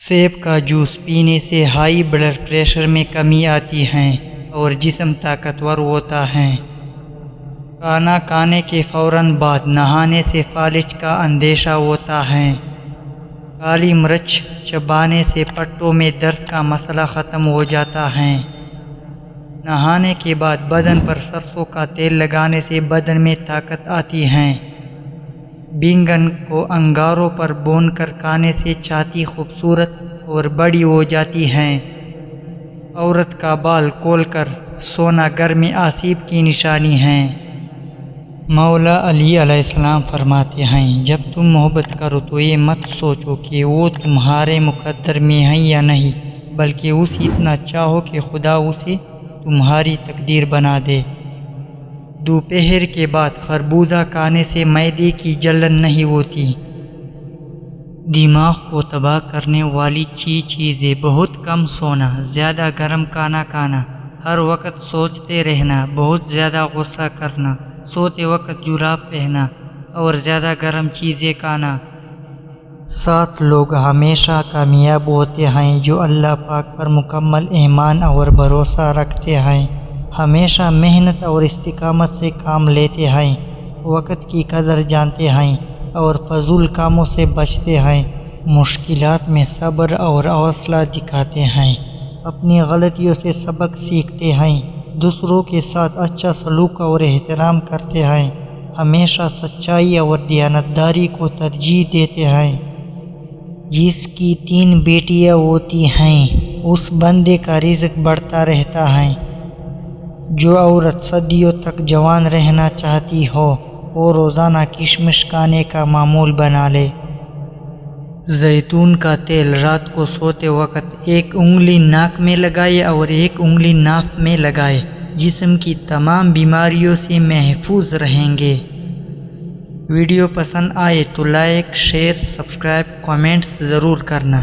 سیب کا جوس پینے سے ہائی بلڈ پریشر میں کمی آتی ہے اور جسم طاقتور ہوتا ہے۔ کھانا کھانے کے فوراً بعد نہانے سے فالج کا اندیشہ ہوتا ہے۔ کالی مرچ چبانے سے پٹوں میں درد کا مسئلہ ختم ہو جاتا ہے۔ نہانے کے بعد بدن پر سرسوں کا تیل لگانے سے بدن میں طاقت آتی ہے۔ بینگن کو انگاروں پر بھون کر کھانے سے چھاتی خوبصورت اور بڑی ہو جاتی ہے۔ عورت کا بال کھول کر سونا گھر میں آسیب کی نشانی ہے۔ مولا علی علیہ السلام فرماتے ہیں، جب تم محبت کرو تو یہ مت سوچو کہ وہ تمہارے مقدر میں ہے یا نہیں، بلکہ اسے اتنا چاہو کہ خدا اسے تمہاری تقدیر بنا دے۔ دوپہر کے بعد خربوزہ کھانے سے معدے کی جلن نہیں ہوتی۔ دماغ کو تباہ کرنے والی چیزیں: بہت کم سونا، زیادہ گرم کھانا کھانا، ہر وقت سوچتے رہنا، بہت زیادہ غصہ کرنا، سوتے وقت جراب پہننا اور زیادہ گرم چیزیں کھانا۔ 7 لوگ ہمیشہ کامیاب ہوتے ہیں جو اللہ پاک پر مکمل ایمان اور بھروسہ رکھتے ہیں، ہمیشہ محنت اور استقامت سے کام لیتے ہیں، وقت کی قدر جانتے ہیں اور فضول کاموں سے بچتے ہیں، مشکلات میں صبر اور حوصلہ دکھاتے ہیں، اپنی غلطیوں سے سبق سیکھتے ہیں، دوسروں کے ساتھ اچھا سلوک اور احترام کرتے ہیں، ہمیشہ سچائی اور دیانتداری کو ترجیح دیتے ہیں۔ جس کی 3 بیٹیاں ہوتی ہیں اس بندے کا رزق بڑھتا رہتا ہے۔ جو عورت صدیوں تک جوان رہنا چاہتی ہو وہ روزانہ کشمش کھانے کا معمول بنا لے۔ زیتون کا تیل رات کو سوتے وقت 1 انگلی ناک میں لگائے اور 1 انگلی ناف میں لگائے، جسم کی تمام بیماریوں سے محفوظ رہیں گے۔ ویڈیو پسند آئے تو لائک، شیئر، سبسکرائب، کامنٹس ضرور کرنا۔